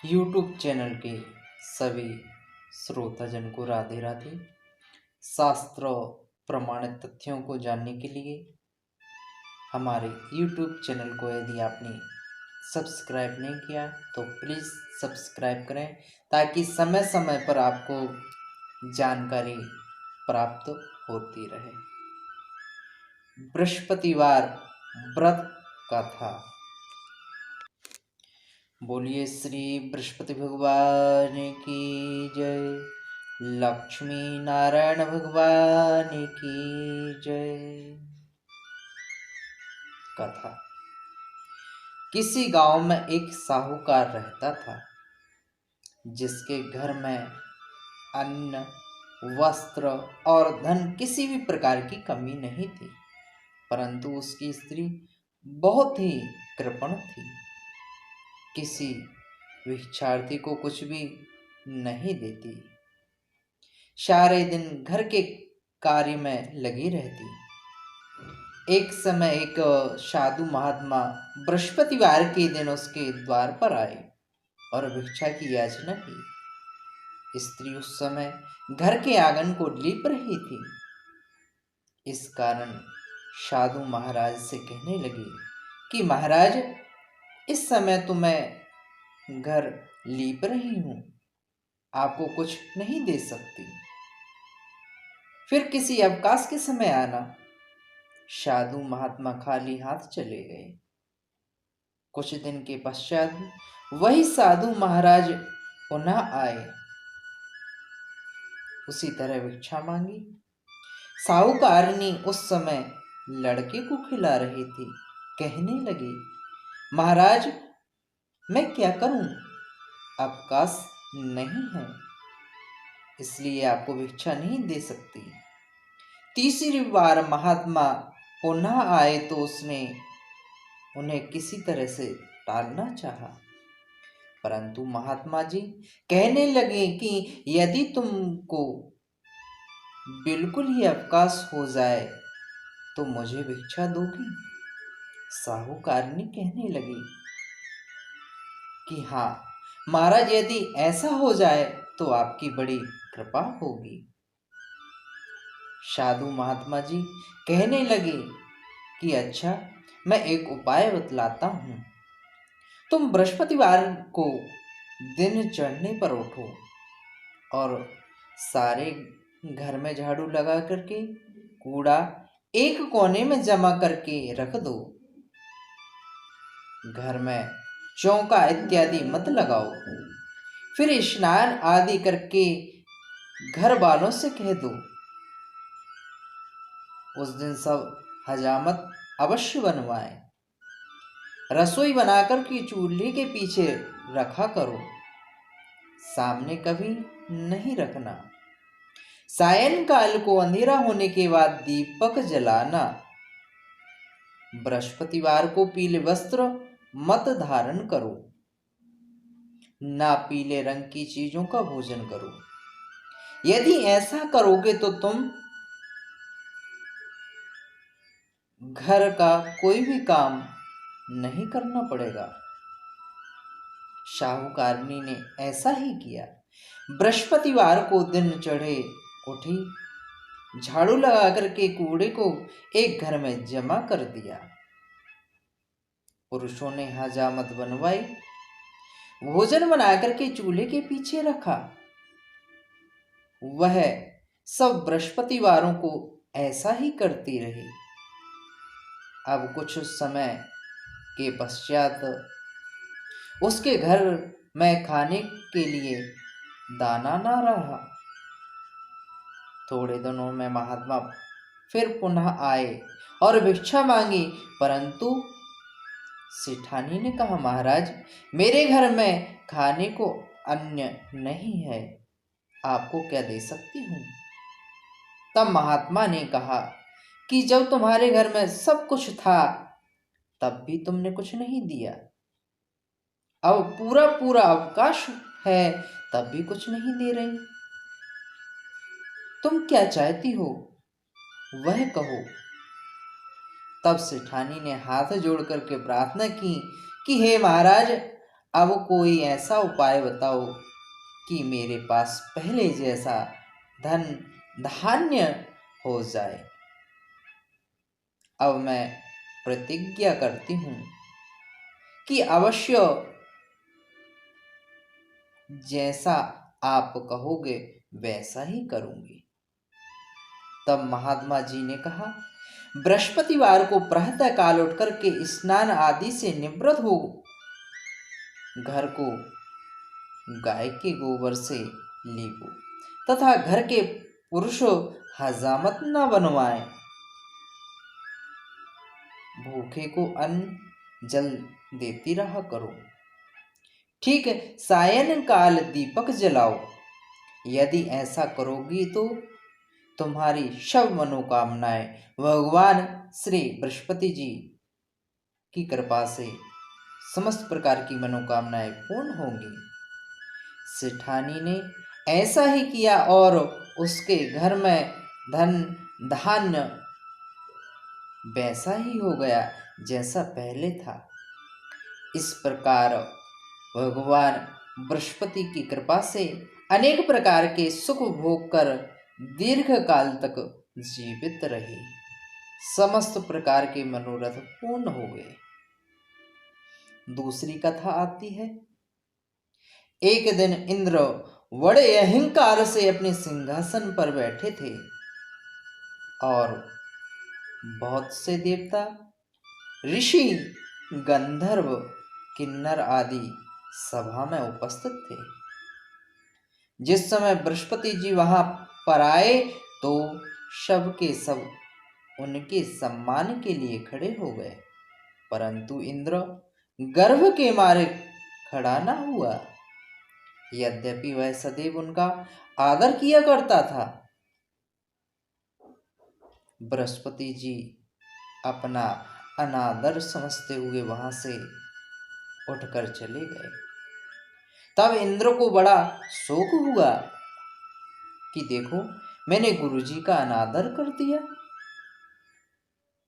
YouTube channel के सभी श्रोताजन को राधे राधे। शास्त्र प्रमाणित तथ्यों को जानने के लिए हमारे यूट्यूब चैनल को यदि आपने सब्सक्राइब नहीं किया तो प्लीज़ सब्सक्राइब करें, ताकि समय समय पर आपको जानकारी प्राप्त होती रहे। बृहस्पतिवार व्रत कथा। बोलिए श्री बृहस्पति भगवान की जय, लक्ष्मी नारायण भगवान की जय। कथा। किसी गांव में एक साहूकार रहता था, जिसके घर में अन्न, वस्त्र और धन किसी भी प्रकार की कमी नहीं थी, परंतु उसकी स्त्री बहुत ही कृपण थी। किसी भिक्षार्थी को कुछ भी नहीं देती, सारे दिन घर के कार्य में लगी रहती। एक समय एक साधु महात्मा बृहस्पतिवार के दिन उसके द्वार पर आए और भिक्षा की याचना की। स्त्री उस समय घर के आंगन को लीप रही थी। इस कारण साधु महाराज से कहने लगी कि महाराज, इस समय तो मैं घर लीप रही हूं, आपको कुछ नहीं दे सकती, फिर किसी अवकाश के समय आना। साधु महात्मा खाली हाथ चले गए। कुछ दिन के पश्चात वही साधु महाराज पुनः आए, उसी तरह भिक्षा मांगी। साहूकारनी उस समय लड़के को खिला रही थी। कहने लगी, महाराज, मैं क्या करूं, अवकाश नहीं है, इसलिए आपको भिक्षा नहीं दे सकती। तीसरी बार महात्मा पुनः आए तो उसने उन्हें किसी तरह से टालना चाहा, परंतु महात्मा जी कहने लगे कि यदि तुमको बिल्कुल ही अवकाश हो जाए तो मुझे भिक्षा दोगी। साहूकारनी कहने लगी कि हाँ महाराज, यदि ऐसा हो जाए तो आपकी बड़ी कृपा होगी। साधु महात्मा जी कहने लगे कि अच्छा, मैं एक उपाय बतलाता हूं। तुम बृहस्पतिवार को दिन चढ़ने पर उठो और सारे घर में झाड़ू लगा करके कूड़ा एक कोने में जमा करके रख दो। घर में चौका इत्यादि मत लगाओ। फिर स्नान आदि करके घर वालों से कह दो, उस दिन सब हजामत अवश्य बनवाएं। रसोई बनाकर के चूल्हे के पीछे रखा करो, सामने कभी नहीं रखना। सायंकाल को अंधेरा होने के बाद दीपक जलाना। बृहस्पतिवार को पीले वस्त्र मत धारण करो, ना पीले रंग की चीजों का भोजन करो। यदि ऐसा करोगे तो तुम घर का कोई भी काम नहीं करना पड़ेगा। साहूकारनी ने ऐसा ही किया। बृहस्पतिवार को दिन चढ़े उठी, झाड़ू लगा करके कूड़े को एक घर में जमा कर दिया। पुरुषों ने हजामत बनवाई, भोजन बनाकर के चूल्हे के पीछे रखा। वह सब बृहस्पतिवारों को ऐसा ही करती रही। अब कुछ समय के पश्चात उसके घर में खाने के लिए दाना ना रहा। थोड़े दिनों में महात्मा फिर पुनः आए और भिक्षा मांगी, परंतु सेठानी ने कहा, महाराज, मेरे घर में खाने को अन्न नहीं है, आपको क्या दे सकती हूँ। तब महात्मा ने कहा कि जब तुम्हारे घर में सब कुछ था तब भी तुमने कुछ नहीं दिया, अब पूरा पूरा अवकाश है तब भी कुछ नहीं दे रही। तुम क्या चाहती हो वह कहो। तब सेठानी ने हाथ जोड़ करके प्रार्थना की कि हे महाराज, अब कोई ऐसा उपाय बताओ कि मेरे पास पहले जैसा धन धान्य हो जाए। अब मैं प्रतिज्ञा करती हूँ कि अवश्य जैसा आप कहोगे वैसा ही करूंगी। तब महात्मा जी ने कहा, बृहस्पतिवार को प्रातः काल उठ करके स्नान आदि से निवृत्त हो घर को गाय के गोबर से लीपो तथा घर के पुरुषों हजामत न बनवाएं। भूखे को अन्न जल देती रहा करो। ठीक सायन काल दीपक जलाओ। यदि ऐसा करोगी तो तुम्हारी सब मनोकामनाएं भगवान श्री बृहस्पति जी की कृपा से समस्त प्रकार की मनोकामनाएं पूर्ण होंगी। सेठानी ने ऐसा ही किया और उसके घर में धन धान्य वैसा ही हो गया जैसा पहले था। इस प्रकार भगवान बृहस्पति की कृपा से अनेक प्रकार के सुख भोग कर दीर्घ काल तक जीवित रहे। समस्त प्रकार के मनोरथ पूर्ण हो गए। दूसरी कथा आती है। एक दिन इंद्र बड़े अहंकार से अपने सिंहासन पर बैठे थे और बहुत से देवता, ऋषि, गंधर्व, किन्नर आदि सभा में उपस्थित थे। जिस समय बृहस्पति जी वहां पर आए तो सब के सब उनके सम्मान के लिए खड़े हो गए, परंतु इंद्र गर्व के मारे खड़ा न हुआ। यद्यपि वह सदैव उनका आदर किया करता था। बृहस्पति जी अपना अनादर समझते हुए वहां से उठकर चले गए। तब इंद्र को बड़ा शोक हुआ कि देखो, मैंने गुरुजी का अनादर कर दिया,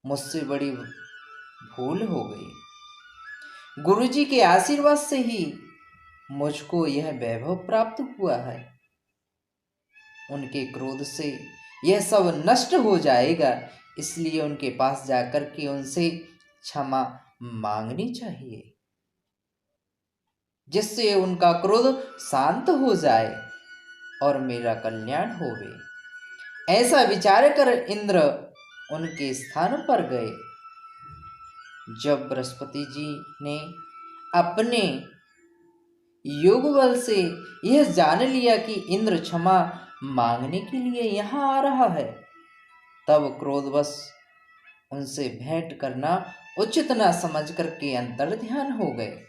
मुझसे बड़ी भूल हो गई। गुरुजी के आशीर्वाद से ही मुझको यह वैभव प्राप्त हुआ है। उनके क्रोध से यह सब नष्ट हो जाएगा, इसलिए उनके पास जाकर के उनसे क्षमा मांगनी चाहिए, जिससे उनका क्रोध शांत हो जाए और मेरा कल्याण होवे। ऐसा विचार कर इंद्र उनके स्थान पर गए। जब बृहस्पति जी ने अपने योग बल से यह जान लिया कि इंद्र क्षमा मांगने के लिए यहाँ आ रहा है, तब क्रोधवश उनसे भेंट करना उचित न समझ करके अंतर ध्यान हो गए।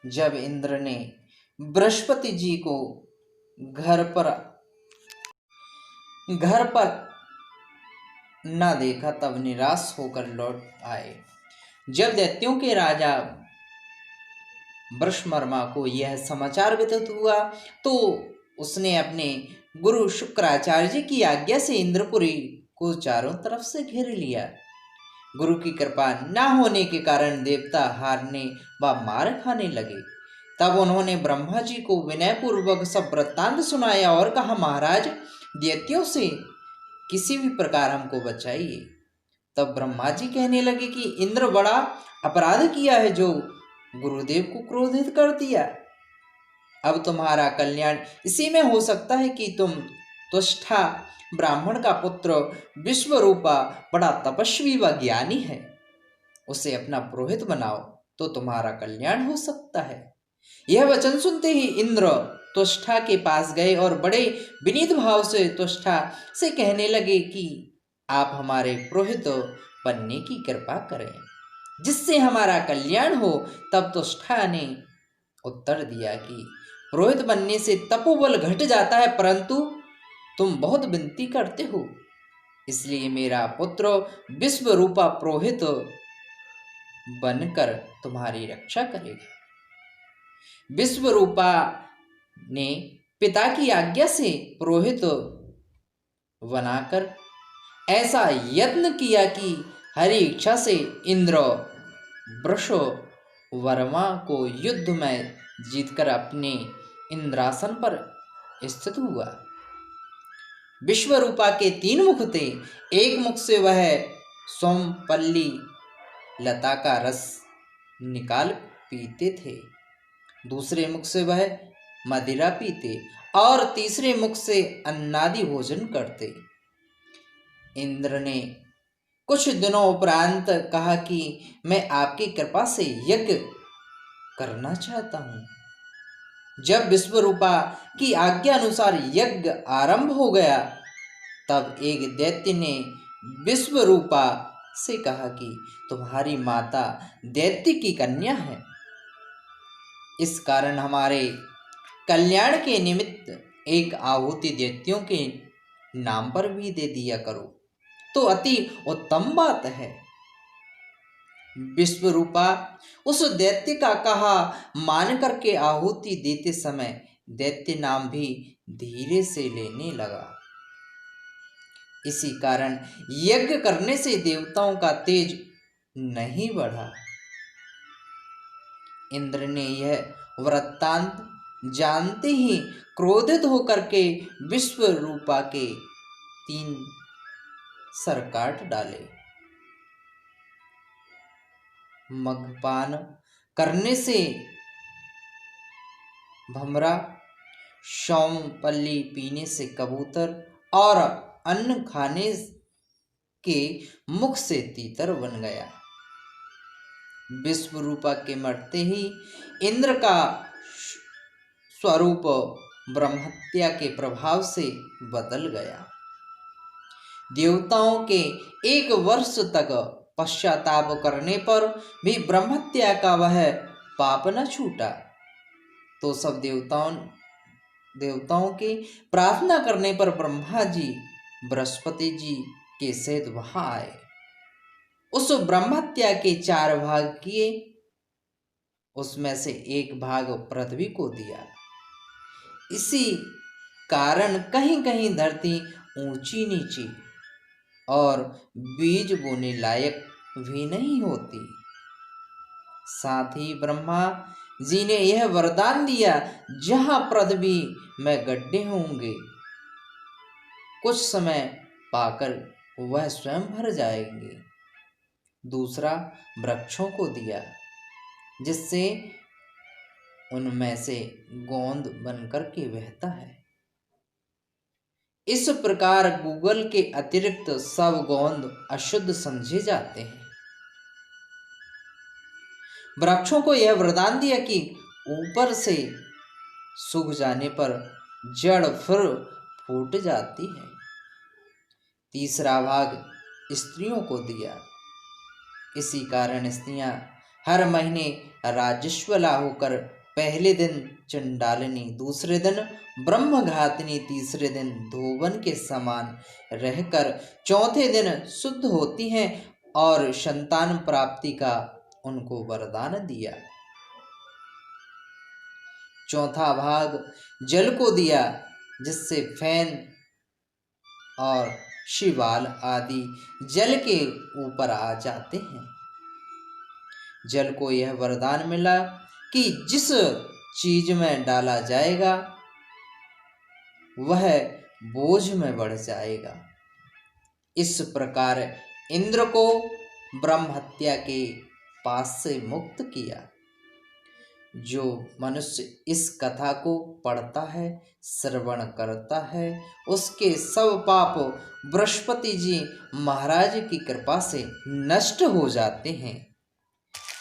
जब इंद्र ने बृहस्पति जी को घर पर न देखा, तब निराश होकर लौट आए। जब दैत्यों के राजा वृषमर्मा को यह समाचार विदित हुआ तो उसने अपने गुरु शुक्राचार्य जी की आज्ञा से इंद्रपुरी को चारों तरफ से घेर लिया। गुरु की कृपा न होने के कारण देवता हारने व मार खाने लगे। तब उन्होंने ब्रह्मा जी को विनय पूर्वक सब वृत्तांत सुनाया और कहा, महाराज, दैत्यों से किसी भी प्रकार हमको बचाइए। तब ब्रह्मा जी कहने लगे कि इंद्र बड़ा अपराध किया है जो गुरुदेव को क्रोधित कर दिया। अब तुम्हारा कल्याण इसी में हो सकता है कि तुम तुष्टा ब्राह्मण का पुत्र विश्वरूपा बड़ा तपस्वी व ज्ञानी है, उसे अपना पुरोहित बनाओ तो तुम्हारा कल्याण हो सकता है। यह वचन सुनते ही इंद्र तुष्टा के पास गए और बड़े विनीत भाव से तुष्टा से कहने लगे कि आप हमारे पुरोहित बनने की कृपा करें, जिससे हमारा कल्याण हो। तब तुष्टा ने उत्तर दिया कि पुरोहित बनने से तपोबल घट जाता है, परंतु तुम बहुत विनती करते हो, इसलिए मेरा पुत्र विश्वरूपा पुरोहित बनकर तुम्हारी रक्षा करेगा। विश्वरूपा ने पिता की आज्ञा से पुरोहित बनाकर ऐसा यत्न किया कि हरि इच्छा से इंद्र वृष वर्मा को युद्ध में जीतकर अपने इंद्रासन पर स्थित हुआ। विश्वरूपा के 3 मुख थे। एक मुख से वह सोमपल्ली लता का रस निकाल पीते थे, दूसरे मुख से वह मदिरा पीते और तीसरे मुख से अन्नादि भोजन करते। इंद्र ने कुछ दिनों उपरांत कहा कि मैं आपकी कृपा से यज्ञ करना चाहता हूँ। जब विश्वरूपा की आज्ञा अनुसार यज्ञ आरंभ हो गया, तब एक दैत्य ने विश्वरूपा से कहा कि तुम्हारी माता दैत्य की कन्या है, इस कारण हमारे कल्याण के निमित्त एक आहुति दैत्यों के नाम पर भी दे दिया करो तो अति उत्तम बात है। विश्वरूपा उस दैत्य का कहा मान करके आहुति देते समय दैत्य नाम भी धीरे से लेने लगा। इसी कारण यज्ञ करने से देवताओं का तेज नहीं बढ़ा। इंद्र ने यह वृत्तांत जानते ही क्रोधित होकर के विश्वरूपा के 3 सर काट डाले। मद्यपान करने से भमरा, सोमपल्ली पीने से कबूतर और अन्न खाने के मुख से तीतर बन गया। विश्वरूपा के मरते ही इंद्र का स्वरूप ब्रह्महत्या के प्रभाव से बदल गया। देवताओं के 1 वर्ष तक पश्चाताप करने पर भी ब्रह्महत्या का वह पाप न छूटा, तो सब देवताओं के प्रार्थना करने पर ब्रह्मा जी बृहस्पति जी के सहित वहां आए। उस ब्रह्महत्या के 4 भाग किए, उसमें से 1 भाग पृथ्वी को दिया। इसी कारण कहीं कहीं धरती ऊंची नीची और बीज बोने लायक भी नहीं होती। साथ ही ब्रह्मा जी ने यह वरदान दिया, जहां पृथ्वी में गड्ढे होंगे, कुछ समय पाकर वह स्वयं भर जाएंगे। दूसरा वृक्षों को दिया, जिससे उनमें से गोंद बनकर के बहता है। इस प्रकार गूगल के अतिरिक्त सब गोंद अशुद्ध समझे जाते हैं। वृक्षों को यह वरदान दिया कि ऊपर से सूख जाने पर जड़ फिर फूट जाती है। तीसरा भाग स्त्रियों को दिया। इसी कारण स्त्रियां हर महीने राजस्वला होकर पहले दिन चंडालिनी, दूसरे दिन ब्रह्मघातिनी, तीसरे दिन धोबन के समान रहकर चौथे दिन शुद्ध होती हैं और संतान प्राप्ति का उनको वरदान दिया। चौथा भाग जल को दिया, जिससे फैन और शिवाल आदि जल के ऊपर आ जाते हैं। जल को यह वरदान मिला कि जिस चीज में डाला जाएगा वह बोझ में बढ़ जाएगा। इस प्रकार इंद्र को ब्रह्महत्या के पास से मुक्त किया। जो मनुष्य इस कथा को पढ़ता है, श्रवण करता है, उसके सब पाप बृहस्पति जी महाराज की कृपा से नष्ट हो जाते हैं।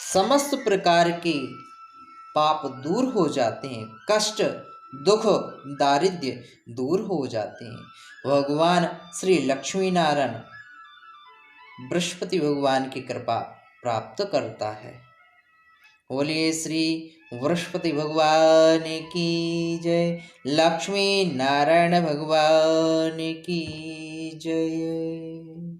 समस्त प्रकार के पाप दूर हो जाते हैं, कष्ट, दुख, दारिद्र्य दूर हो जाते हैं। भगवान श्री लक्ष्मी नारायण बृहस्पति भगवान की कृपा प्राप्त करता है। बोलिए श्री बृहस्पति भगवान की जय, लक्ष्मी नारायण भगवान की जय।